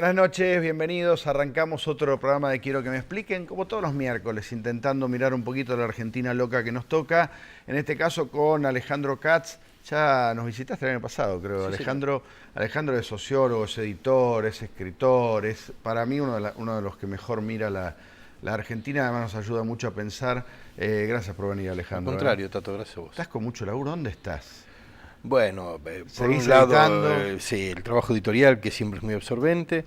Buenas noches, bienvenidos. Arrancamos otro programa de Quiero que me expliquen, como todos los miércoles, intentando mirar un poquito la Argentina loca que nos toca. En este caso con Alejandro Katz. Ya nos visitaste el año pasado, creo. Sí, señor. Alejandro es sociólogo, es editor, es escritor, es para mí uno de los que mejor mira la Argentina. Además nos ayuda mucho a pensar. Gracias por venir, Al Alejandro. contrario, Tato, gracias a vos. Estás con mucho laburo. ¿Dónde estás? Bueno, por ¿Seguís un lado, editando? sí, el trabajo editorial, que siempre es muy absorbente,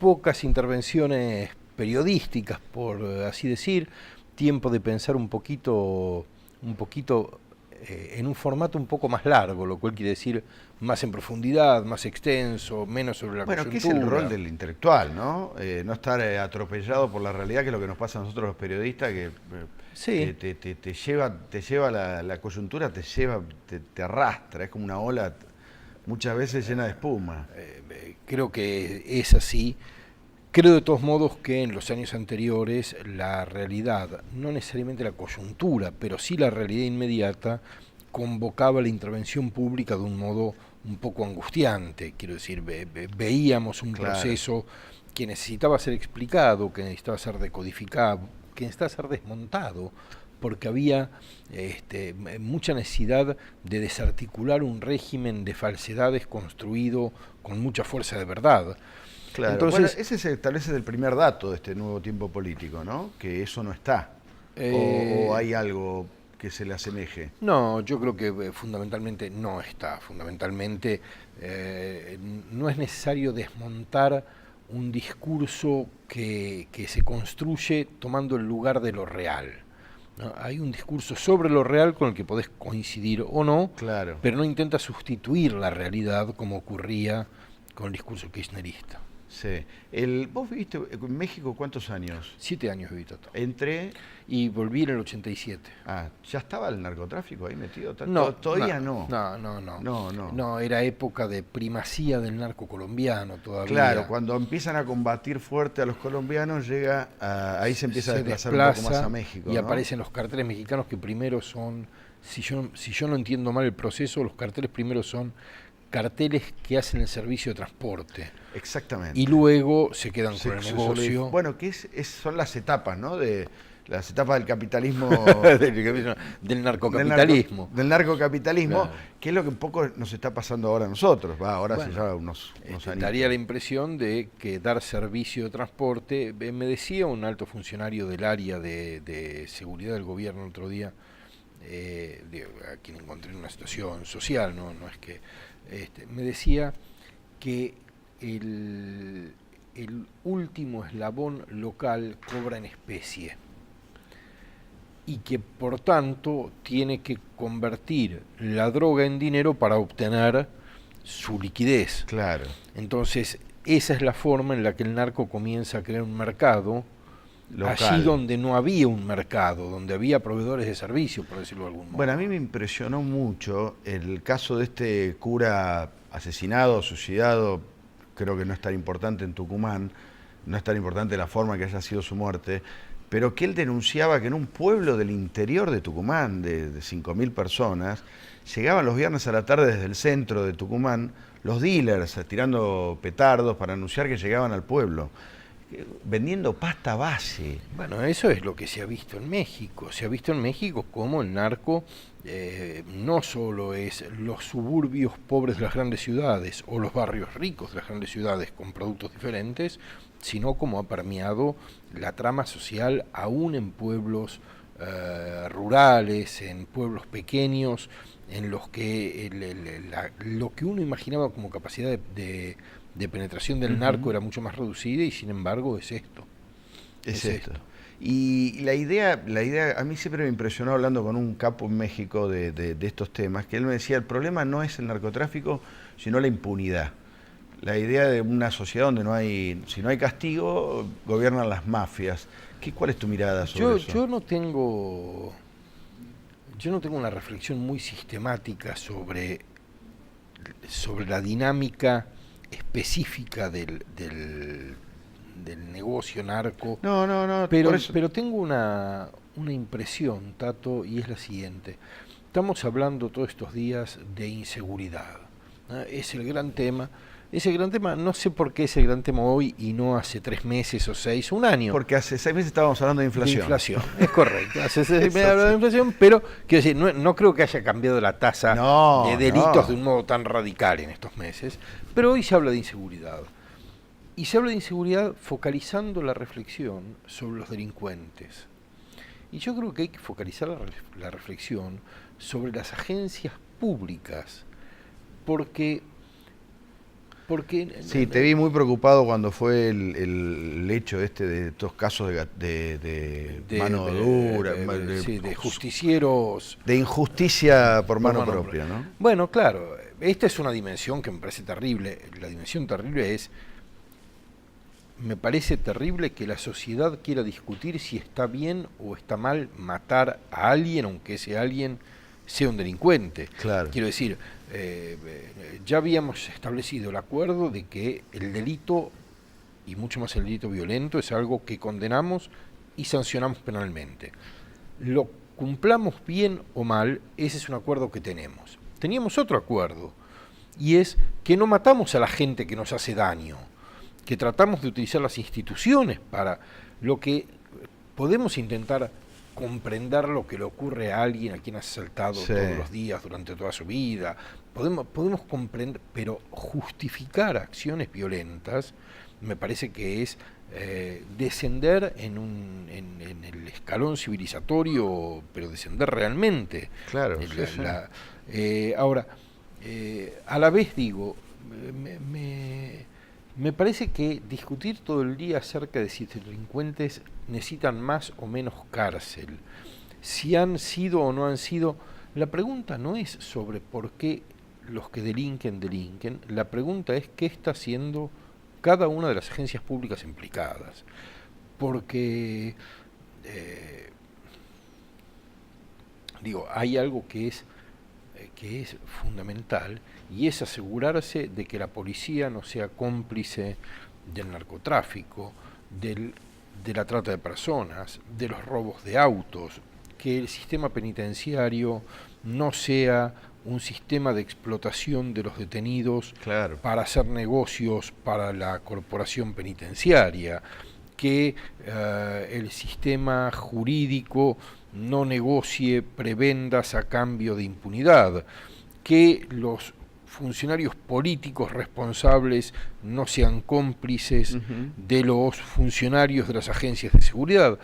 pocas intervenciones periodísticas, por así decir, tiempo de pensar un poquito en un formato un poco más largo, lo cual quiere decir más en profundidad, más extenso, menos sobre la Bueno, ¿qué es el rol coyuntura. del intelectual, no? No estar atropellado por la realidad, que es lo que nos pasa a nosotros los periodistas, que Sí, te lleva la coyuntura, te arrastra, es como una ola muchas veces llena de espuma. creo que es así. Creo de todos modos que en los años anteriores la realidad, no necesariamente la coyuntura, pero sí la realidad inmediata, convocaba la intervención pública de un modo un poco angustiante. Quiero decir, veíamos un Claro. proceso que necesitaba ser explicado, que necesitaba ser decodificado, que necesitaba ser desmontado, porque había mucha necesidad de desarticular un régimen de falsedades construido con mucha fuerza de verdad. Claro, bueno, Entonces, ese es, tal vez es el primer dato de este nuevo tiempo político, ¿no? Que eso no está. O eh, hay algo que se le asemeje. no, yo creo que fundamentalmente no está. Fundamentalmente no es necesario desmontar un discurso que se construye tomando el lugar de lo real, ¿no? Hay un discurso sobre lo real con el que podés coincidir o no, Claro. pero no intenta sustituir la realidad como ocurría con el discurso kirchnerista. Sí. ¿Vos viviste en México cuántos años? 7 años viví, Tato. Entre... Y volví en el 87. Ah, ¿ya estaba el narcotráfico ahí metido? No, no, Todavía no. no, no, no. No, no. No, era época de primacía del narco colombiano Claro, todavía. cuando empiezan a combatir fuerte a los colombianos, ahí se empieza a Se desplazar un poco más a desplaza México, y ¿no? aparecen los carteles mexicanos que primero son, si yo no entiendo mal el proceso, los carteles primero son carteles que hacen el servicio de transporte y Exactamente. luego se quedan con el negocio. Bueno, que son las etapas, ¿no? Las etapas del capitalismo, del narcocapitalismo. del narcocapitalismo, Claro. que es lo que un poco nos está pasando ahora a nosotros. Ahora hace Bueno, ya unos daría añitos. la impresión de que dar servicio de transporte, me decía un alto funcionario del área de seguridad del gobierno el otro día, a quien encontré en una situación social, no es que, me decía que el último eslabón local cobra en especie y que por tanto tiene que convertir la droga en dinero para obtener su liquidez. Claro, Entonces, esa es la forma en la que el narco comienza a crear un mercado, allí local. donde no había un mercado, donde había proveedores de servicio, por decirlo de algún Bueno, a modo. mí me impresionó mucho el caso de este cura asesinado, suicidado, creo que no es tan importante en Tucumán, no es tan importante la forma que haya sido su muerte, pero que él denunciaba que en un pueblo del interior de Tucumán, de 5.000 personas, llegaban los viernes a la tarde desde el centro de Tucumán los dealers tirando petardos para anunciar que llegaban al pueblo, vendiendo pasta base. Bueno, eso es lo que se ha visto en México. Se ha visto en México cómo el narco no solo es los suburbios pobres de las grandes ciudades o los barrios ricos de las grandes ciudades con productos diferentes, sino como ha permeado la trama social aún en pueblos rurales, en pueblos pequeños, en los que lo que uno imaginaba como capacidad de penetración del narco Ujú. era mucho más reducida y sin embargo es esto. Es Es esto. esto. Y la idea, a mí siempre me impresionó hablando con un capo en México de estos temas, que él me decía, el problema no es el narcotráfico, sino la impunidad. La idea de una sociedad donde si no hay castigo, gobiernan las mafias. ¿Cuál es tu mirada sobre Yo, eso? yo no tengo yo no tengo una reflexión muy sistemática sobre la dinámica específica del negocio narco, No, no, no, por pero, eso. pero tengo una impresión, Tato, y es la siguiente. Estamos hablando todos estos días de inseguridad, ¿no? Es el gran tema. Es el gran tema, no sé por qué es el gran tema hoy y no hace 3 meses o 6, un año. Porque hace 6 meses estábamos hablando de inflación. De inflación, es correcto. Hace 6 meses hablamos de inflación, pero quiero decir, no creo que haya cambiado la tasa de delitos de un modo tan radical en estos meses, pero hoy se habla de inseguridad. Y se habla de inseguridad focalizando la reflexión sobre los delincuentes. Y yo creo que hay que focalizar la reflexión sobre las agencias públicas, porque sí, te vi muy preocupado cuando fue el hecho de estos casos de mano dura, de justicieros, de injusticia por mano propia, ¿no? Bueno, claro, esta es una dimensión que me parece terrible. La dimensión terrible me parece terrible que la sociedad quiera discutir si está bien o está mal matar a alguien, aunque ese alguien sea un delincuente. Claro. Quiero decir, ya habíamos establecido el acuerdo de que el delito, y mucho más el delito violento, es algo que condenamos y sancionamos penalmente. Lo cumplamos bien o mal, ese es un acuerdo que tenemos. Teníamos otro acuerdo, y es que no matamos a la gente que nos hace daño, que tratamos de utilizar las instituciones para lo que podemos intentar comprender lo que le ocurre a alguien a quien ha asaltado todos los días durante toda su vida. Podemos comprender, pero justificar acciones violentas me parece que es descender en el escalón civilizatorio, pero descender realmente. Claro. Ahora, a la vez digo, me parece que discutir todo el día acerca de si delincuentes necesitan más o menos cárcel, si han sido o no han sido, la pregunta no es sobre por qué los que delinquen, la pregunta es qué está haciendo cada una de las agencias públicas implicadas. Porque, hay algo que es fundamental, y es asegurarse de que la policía no sea cómplice del narcotráfico, de la trata de personas, de los robos de autos, que el sistema penitenciario no sea un sistema de explotación de los detenidos para hacer negocios para la corporación penitenciaria, que el sistema jurídico no negocie prebendas a cambio de impunidad, que los funcionarios políticos responsables no sean cómplices de los funcionarios de las agencias de seguridad.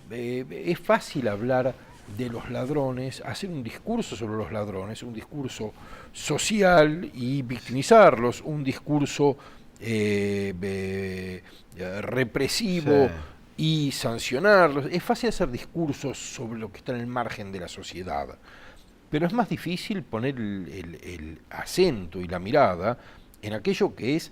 Es fácil hablar de los ladrones, hacer un discurso sobre los ladrones, un discurso social y victimizarlos, un discurso represivo y sancionarlos. Es fácil hacer discursos sobre lo que está en el margen de la sociedad, pero es más difícil poner el acento y la mirada en aquello que es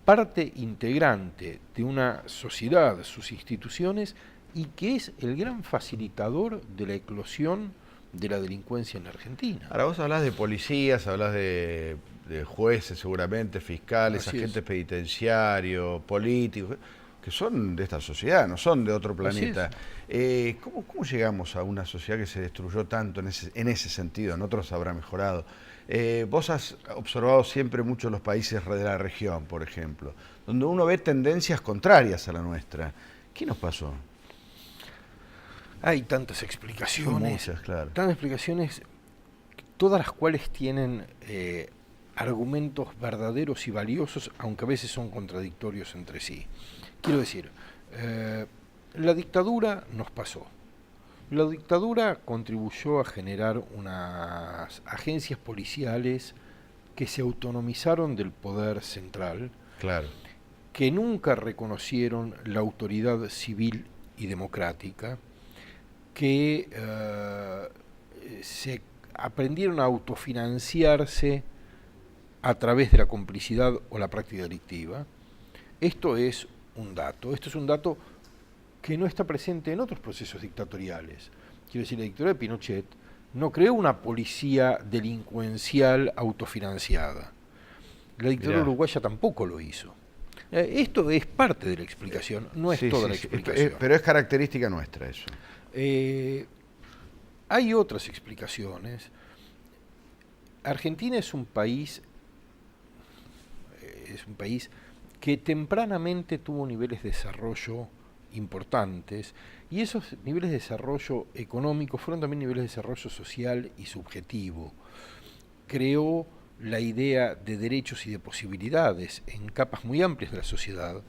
parte integrante de una sociedad, sus instituciones, y que es el gran facilitador de la eclosión de la delincuencia en la Argentina. Ahora vos hablás de policías, hablás de jueces seguramente, fiscales, agentes penitenciarios, políticos, que son de esta sociedad, no son de otro planeta. ¿Cómo llegamos a una sociedad que se destruyó tanto en ese sentido? En otros habrá mejorado. Vos has observado siempre mucho los países de la región, por ejemplo, donde uno ve tendencias contrarias a la nuestra. ¿Qué nos pasó? Hay tantas explicaciones, muchas, claro. Tantas explicaciones, todas las cuales tienen argumentos verdaderos y valiosos, aunque a veces son contradictorios entre sí. Quiero decir, la dictadura nos pasó. La dictadura contribuyó a generar unas agencias policiales que se autonomizaron del poder central, que nunca reconocieron la autoridad civil y democrática, que se aprendieron a autofinanciarse a través de la complicidad o la práctica delictiva. Esto es un dato que no está presente en otros procesos dictatoriales. Quiero decir, la dictadura de Pinochet no creó una policía delincuencial autofinanciada. La dictadura uruguaya tampoco lo hizo. Esto es parte de la explicación, no es toda la explicación. Pero es característica nuestra eso. Hay otras explicaciones. Argentina es un país es un país que tempranamente tuvo niveles de desarrollo importantes, y esos niveles de desarrollo económico fueron también niveles de desarrollo social y subjetivo. Creó la idea de derechos y de posibilidades en capas muy amplias de la sociedad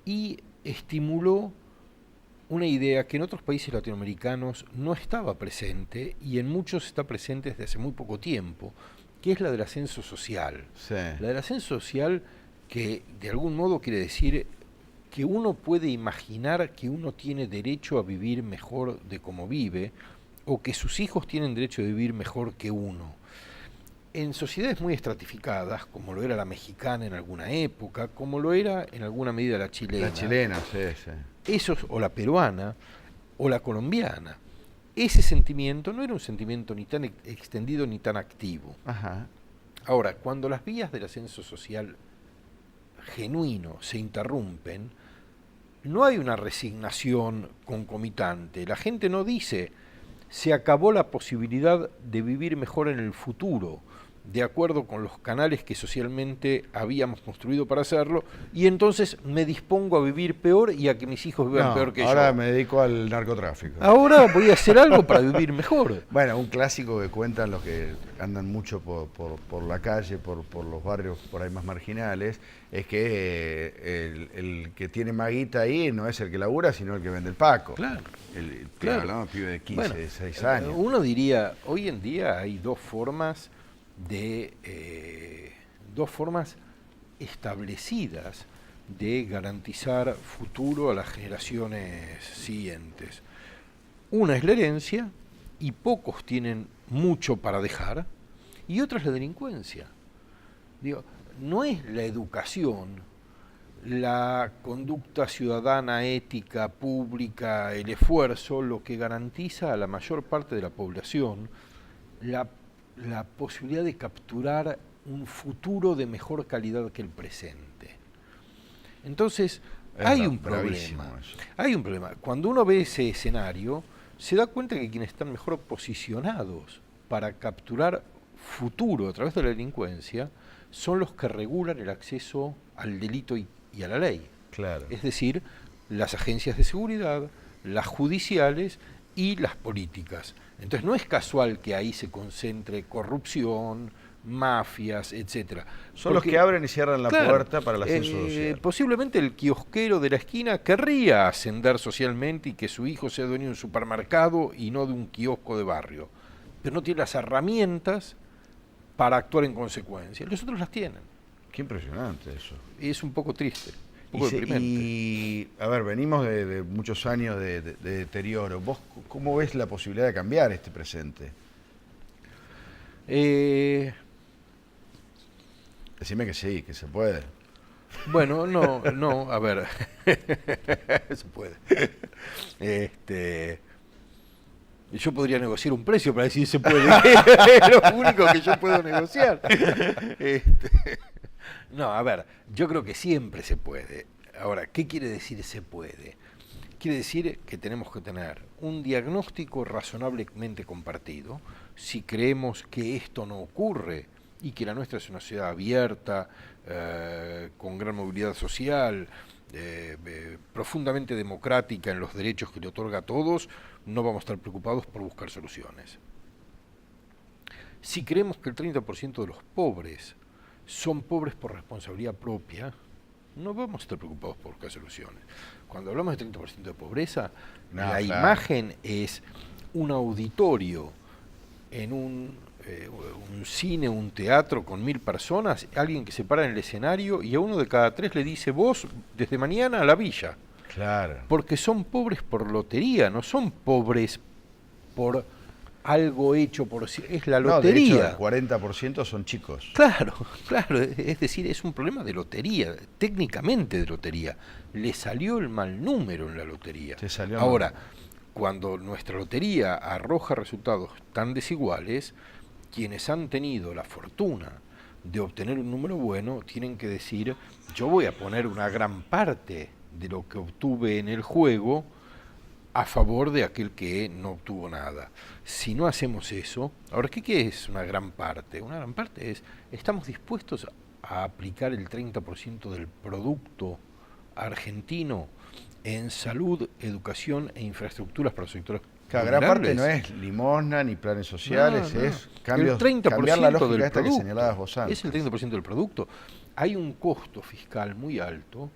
y estimuló una idea que en otros países latinoamericanos no estaba presente y en muchos está presente desde hace muy poco tiempo, que es la del ascenso social. Sí. La del ascenso social, que de algún modo quiere decir que uno puede imaginar que uno tiene derecho a vivir mejor de como vive, o que sus hijos tienen derecho a vivir mejor que uno. En sociedades muy estratificadas, como lo era la mexicana en alguna época, como lo era en alguna medida la chilena. La chilena, sí, sí. O la peruana, o la colombiana. Ese sentimiento no era un sentimiento ni tan extendido ni tan activo. Ajá. Ahora, cuando las vías del ascenso social genuino se interrumpen, no hay una resignación concomitante. La gente no dice, se acabó la posibilidad de vivir mejor en el futuro, de acuerdo con los canales que socialmente habíamos construido para hacerlo, y entonces me dispongo a vivir peor y a que mis hijos vivan peor que yo. Ahora me dedico al narcotráfico. Ahora voy a hacer algo para vivir mejor. Bueno, un clásico que cuentan los que andan mucho por la calle, por los barrios por ahí más marginales, es que el que tiene más guita ahí no es el que labura, sino el que vende el paco. Claro. Claro, ¿no? Un pibe de 15, Bueno, 16 años. Uno diría, hoy en día hay dos formas establecidas de garantizar futuro a las generaciones siguientes. Una es la herencia, y pocos tienen mucho para dejar, y otra es la delincuencia. Digo, no es la educación, la conducta ciudadana, ética, pública, el esfuerzo, lo que garantiza a la mayor parte de la población la posibilidad de capturar un futuro de mejor calidad que el presente. Entonces, hay un problema. Cuando uno ve ese escenario, se da cuenta que quienes están mejor posicionados para capturar futuro a través de la delincuencia son los que regulan el acceso al delito y a la ley. Claro. Es decir, las agencias de seguridad, las judiciales y las políticas. Entonces no es casual que ahí se concentre corrupción, mafias, etcétera. Son los que abren y cierran la puerta para el ascenso social. Posiblemente el kiosquero de la esquina querría ascender socialmente y que su hijo sea dueño de un supermercado y no de un kiosco de barrio, pero no tiene las herramientas para actuar en consecuencia. Los otros las tienen. Qué impresionante eso. Y es un poco triste. Deprimente. Y, a ver, venimos de muchos años de deterioro. ¿Vos cómo ves la posibilidad de cambiar este presente? Decime que sí, que se puede. Bueno, no, a ver, se puede. Yo podría negociar un precio para decir se puede, es lo único que yo puedo negociar. No, a ver, yo creo que siempre se puede. Ahora, ¿qué quiere decir se puede? Quiere decir que tenemos que tener un diagnóstico razonablemente compartido. Si creemos que esto no ocurre y que la nuestra es una sociedad abierta, con gran movilidad social, profundamente democrática en los derechos que le otorga a todos, no vamos a estar preocupados por buscar soluciones. Si creemos que el 30% de los pobres son pobres por responsabilidad propia, no vamos a estar preocupados por buscar soluciones. Cuando hablamos de 30% de pobreza, la imagen es un auditorio en un cine, un teatro con 1000 personas, alguien que se para en el escenario y a uno de cada 3 le dice vos desde mañana a la villa. Claro. Porque son pobres por lotería, no son pobres por algo hecho por... es la lotería. No, de hecho, el 40% son chicos. Claro, es decir, es un problema de lotería, técnicamente de lotería. Le salió el mal número en la lotería. Ahora, cuando nuestra lotería arroja resultados tan desiguales, quienes han tenido la fortuna de obtener un número bueno tienen que decir, yo voy a poner una gran parte de lo que obtuve en el juego a favor de aquel que no obtuvo nada. Si no hacemos eso, ahora, ¿qué es una gran parte? Una gran parte es, estamos dispuestos a aplicar el 30% del producto argentino en salud, educación e infraestructuras para los sectores Cada gran parte vulnerables. no es limosna ni planes sociales, No, no. es cambios, El 30% cambiar la lógica del esta que producto. señalabas vos antes. Es el 30% del producto. Hay un costo fiscal muy alto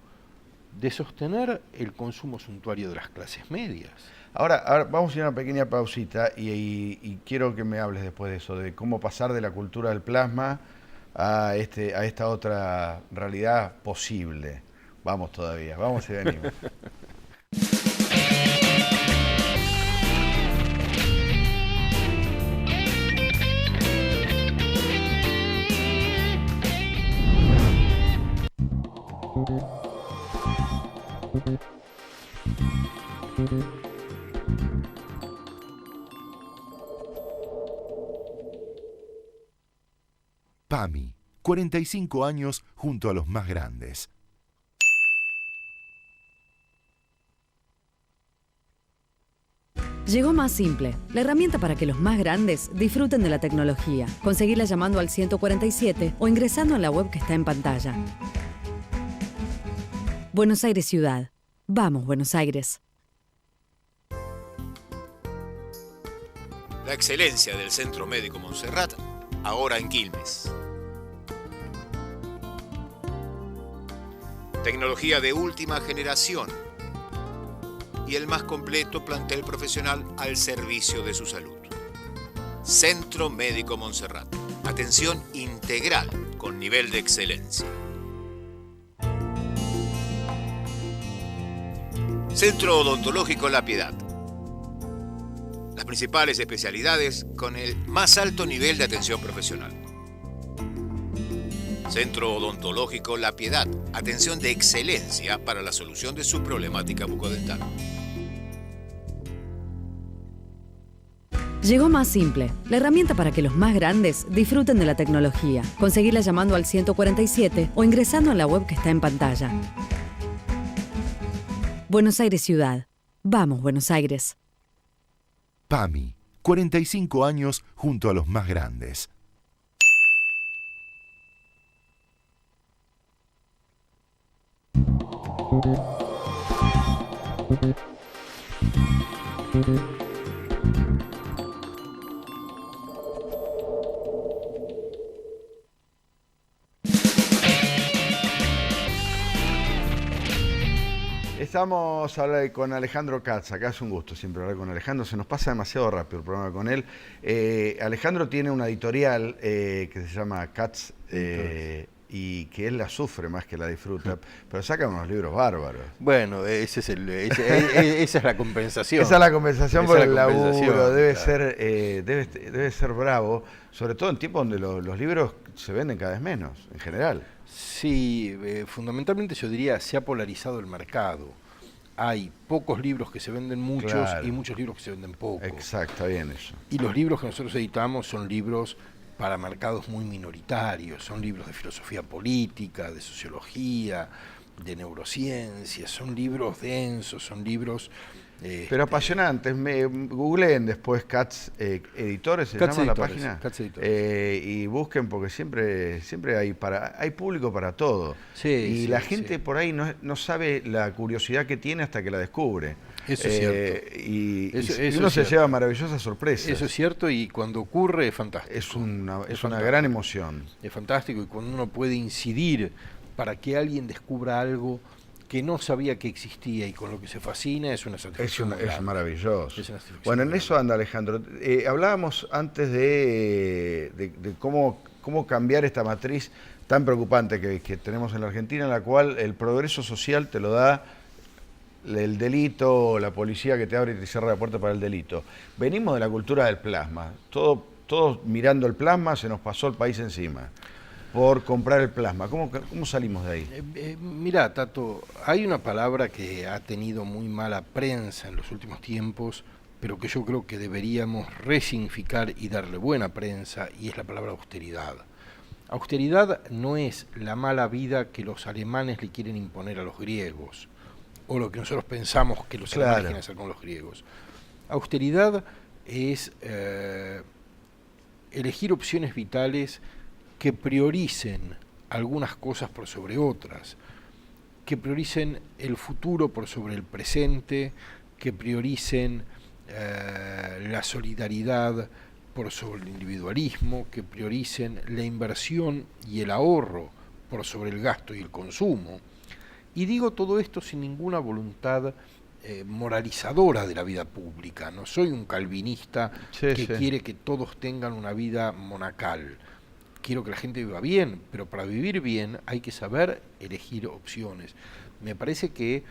de sostener el consumo suntuario de las clases medias. Ahora vamos a ir a una pequeña pausita y quiero que me hables después de eso, de cómo pasar de la cultura del plasma a esta otra realidad posible. Vamos todavía, vamos y venimos. PAMI, 45 años junto a los más grandes. Llegó Más Simple, la herramienta para que los más grandes disfruten de la tecnología. Conseguirla llamando al 147 o ingresando en la web que está en pantalla. Buenos Aires Ciudad. Vamos, Buenos Aires. La excelencia del Centro Médico Montserrat, ahora en Quilmes. Tecnología de última generación y el más completo plantel profesional al servicio de su salud. Centro Médico Montserrat. Atención integral con nivel de excelencia. Centro Odontológico La Piedad. Las principales especialidades con el más alto nivel de atención profesional. Centro Odontológico La Piedad. Atención de excelencia para la solución de su problemática bucodental. Llegó Más Simple, la herramienta para que los más grandes disfruten de la tecnología. Conseguirla llamando al 147 o ingresando en la web que está en pantalla. Buenos Aires Ciudad. Vamos, Buenos Aires. PAMI, 45 años junto a los más grandes. Estamos con Alejandro Katz, acá es un gusto siempre hablar con Alejandro, se nos pasa demasiado rápido el programa con él. Alejandro tiene una editorial que se llama Katz y que él la sufre más que la disfruta, pero saca unos libros bárbaros. Bueno, esa es la compensación. Esa es la compensación Esa por es el la laburo, compensación, debe claro. debe ser bravo, sobre todo en tiempos donde los libros se venden cada vez menos, en general. Sí, fundamentalmente yo diría se ha polarizado el mercado. Hay pocos libros que se venden muchos Claro. y muchos libros que se venden pocos. Exacto, está bien eso. Y los libros que nosotros editamos son libros para mercados muy minoritarios, son libros de filosofía política, de sociología, de neurociencias, son libros densos, son libros... Pero apasionantes, googleen después Katz Editores, se Katz llama Editores, la página, Katz Editores. Y busquen porque siempre hay público para todo. Sí, y sí, la gente sí. por ahí no sabe la curiosidad que tiene hasta que la descubre. Eso es cierto. Y Eso uno es se cierto. lleva maravillosas sorpresas. Eso es cierto y cuando ocurre es fantástico. Es una fantástico. gran emoción. Es fantástico y cuando uno puede incidir para que alguien descubra algo que no sabía que existía y con lo que se fascina es una satisfacción. Es maravilloso. Es una satisfacción Bueno, en grande. eso anda Alejandro. Hablábamos antes de cómo cambiar esta matriz tan preocupante que tenemos en la Argentina, en la cual el progreso social te lo da el delito, la policía que te abre y te cierra la puerta para el delito. Venimos de la cultura del plasma. Todos mirando el plasma, se nos pasó el país encima por comprar el plasma. ¿Cómo salimos de ahí? Mirá, Tato, hay una palabra que ha tenido muy mala prensa en los últimos tiempos, pero que yo creo que deberíamos resignificar y darle buena prensa, y es la palabra austeridad. Austeridad no es la mala vida que los alemanes le quieren imponer a los griegos, o lo que nosotros pensamos que los alemanes quieren hacer con los griegos. Austeridad es elegir opciones vitales que prioricen algunas cosas por sobre otras, que prioricen el futuro por sobre el presente, que prioricen la solidaridad por sobre el individualismo, que prioricen la inversión y el ahorro por sobre el gasto y el consumo. Y digo todo esto sin ninguna voluntad moralizadora de la vida pública. No soy un calvinista que quiere que todos tengan una vida monacal. Quiero que la gente viva bien, pero para vivir bien hay que saber elegir opciones. Me parece que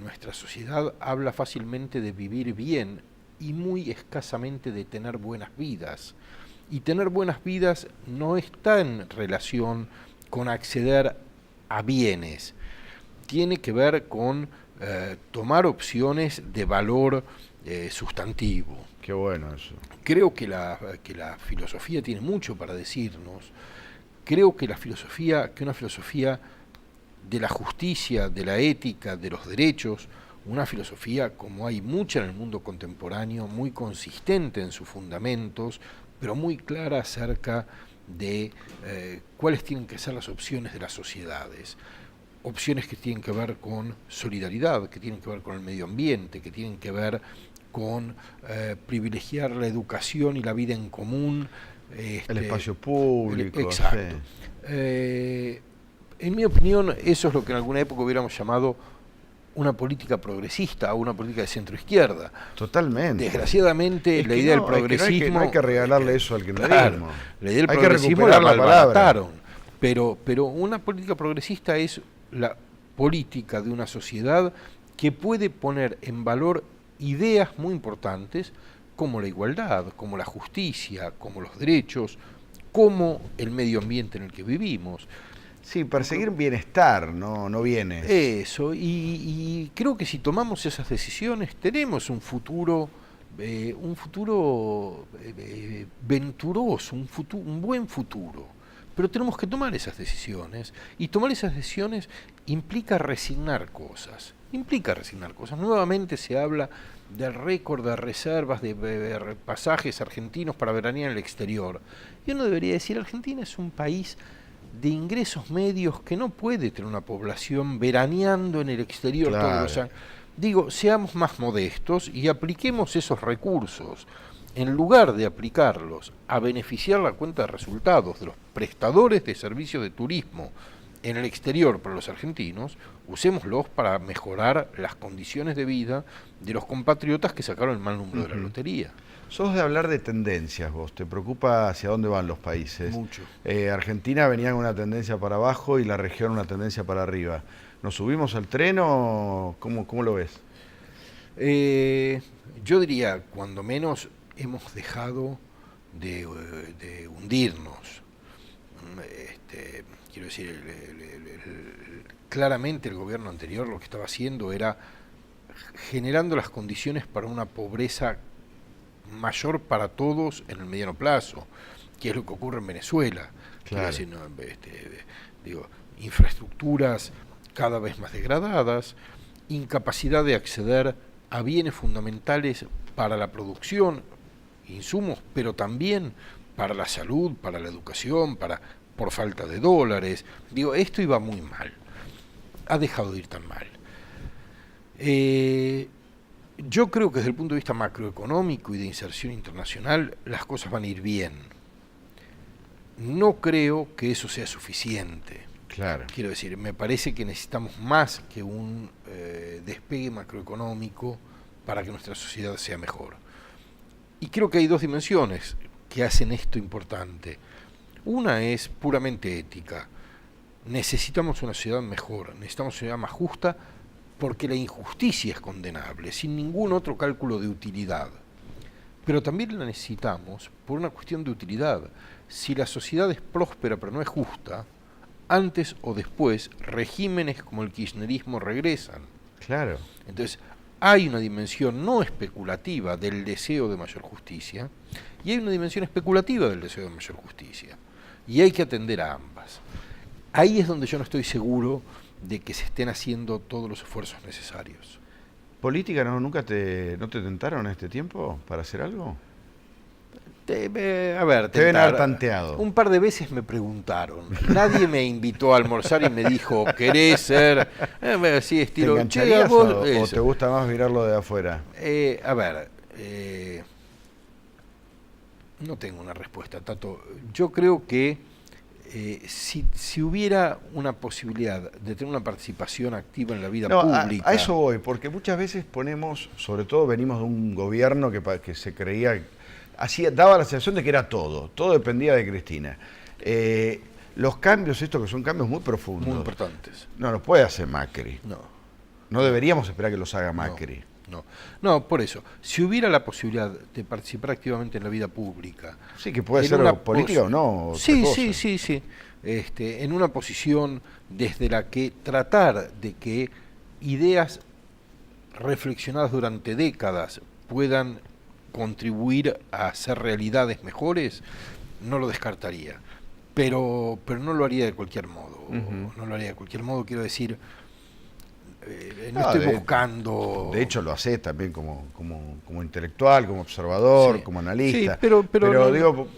nuestra sociedad habla fácilmente de vivir bien y muy escasamente de tener buenas vidas. Y tener buenas vidas no está en relación con acceder a bienes. Tiene que ver con tomar opciones de valor sustantivo. Qué bueno eso. Creo que la filosofía tiene mucho para decirnos. Creo que una filosofía de la justicia, de la ética, de los derechos, una filosofía como hay mucha en el mundo contemporáneo, muy consistente en sus fundamentos, pero muy clara acerca de cuáles tienen que ser las opciones de las sociedades. Opciones que tienen que ver con solidaridad, que tienen que ver con el medio ambiente, que tienen que ver con privilegiar la educación y la vida en común. El espacio público. Exacto. Sí. En mi opinión, eso es lo que en alguna época hubiéramos llamado una política progresista o una política de centro-izquierda. Totalmente. Desgraciadamente, la idea del progresismo... No hay que regalarle eso al kirchnerismo. Claro, la idea del progresismo la malbarataron. Pero una política progresista es la política de una sociedad que puede poner en valor ideas muy importantes como la igualdad, como la justicia, como los derechos, como el medio ambiente en el que vivimos. Sí, perseguir bienestar, no bienes. Eso, y creo que si tomamos esas decisiones tenemos un futuro venturoso, un buen futuro. Pero tenemos que tomar esas decisiones, y tomar esas decisiones implica resignar cosas. Nuevamente se habla del récord de reservas de pasajes argentinos para veranear en el exterior. Y uno debería decir, Argentina es un país de ingresos medios que no puede tener una población veraneando en el exterior todos los años. Digo, seamos más modestos y apliquemos esos recursos. En lugar de aplicarlos a beneficiar la cuenta de resultados de los prestadores de servicios de turismo en el exterior para los argentinos, usémoslos para mejorar las condiciones de vida de los compatriotas que sacaron el mal número de la lotería. Sos de hablar de tendencias vos, ¿te preocupa hacia dónde van los países? Mucho. Argentina venía con una tendencia para abajo y la región una tendencia para arriba. ¿Nos subimos al tren o cómo lo ves? Yo diría, cuando menos, hemos dejado de hundirnos. Quiero decir, claramente el gobierno anterior lo que estaba haciendo era generando las condiciones para una pobreza mayor para todos en el mediano plazo, que es lo que ocurre en Venezuela. Claro. Decir, infraestructuras cada vez más degradadas, incapacidad de acceder a bienes fundamentales para la producción, insumos, pero también para la salud, para la educación, por falta de dólares. Esto iba muy mal. Ha dejado de ir tan mal. Yo creo que desde el punto de vista macroeconómico y de inserción internacional, las cosas van a ir bien. No creo que eso sea suficiente. Claro. Quiero decir, me parece que necesitamos más que un despegue macroeconómico para que nuestra sociedad sea mejor. Y creo que hay dos dimensiones que hacen esto importante. Una es puramente ética. Necesitamos una sociedad mejor, necesitamos una sociedad más justa, porque la injusticia es condenable, sin ningún otro cálculo de utilidad. Pero también la necesitamos por una cuestión de utilidad. Si la sociedad es próspera pero no es justa, antes o después regímenes como el kirchnerismo regresan. Claro. Entonces, hay una dimensión no especulativa del deseo de mayor justicia y hay una dimensión especulativa del deseo de mayor justicia. Y hay que atender a ambas. Ahí es donde yo no estoy seguro de que se estén haciendo todos los esfuerzos necesarios. ¿Política no te tentaron en este tiempo para hacer algo? A ver, Te deben tentar. haber tanteado. Un par de veces me preguntaron. Nadie me invitó a almorzar y me dijo, ¿querés ser? Sí, ¿Te estilo. engancharías "Che, vos", o eso. te gusta más mirarlo de afuera? A ver, no tengo una respuesta, Tato. Yo creo que si hubiera una posibilidad de tener una participación activa en la vida No, pública... a eso voy, porque muchas veces sobre todo venimos de un gobierno que se creía, daba la sensación de que era todo dependía de Cristina. Los cambios, estos que son cambios muy profundos, muy importantes. no los puede hacer Macri. No deberíamos esperar que los haga Macri. No, por eso, si hubiera la posibilidad de participar activamente en la vida pública... Sí, que puede en ser una política o no. Sí, otra sí, cosa. sí. En una posición desde la que tratar de que ideas reflexionadas durante décadas puedan contribuir a hacer realidades mejores, no lo descartaría. Pero no lo haría de cualquier modo. No lo haría de cualquier modo, quiero decir... no estoy buscando... De hecho lo hace también como intelectual, como observador, Sí. como analista. Sí, pero no, digo,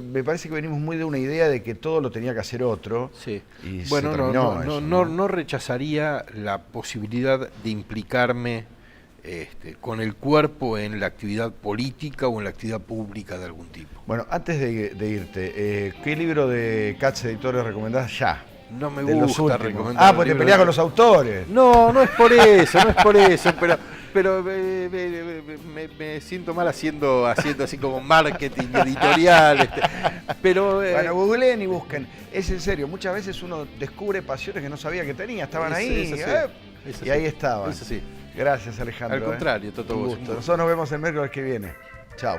me parece que venimos muy de una idea de que todo lo tenía que hacer otro. Sí. Y Bueno, se terminó eso, no rechazaría la posibilidad de implicarme con el cuerpo en la actividad política o en la actividad pública de algún tipo. Bueno, antes de irte, ¿qué libro de Katz Editores recomendás ya? No me De los gusta últimos. recomendar. Pues te peleás con los autores. No es por eso, pero me siento mal haciendo así como marketing editorial. Pero Bueno, googleen y busquen. Es en serio, muchas veces uno descubre pasiones que no sabía que tenía, estaban ahí. Y ahí estaban. Eso sí. Gracias, Alejandro. Al contrario, Toto, Un vos. gusto. Nosotros nos vemos el miércoles que viene. Chao.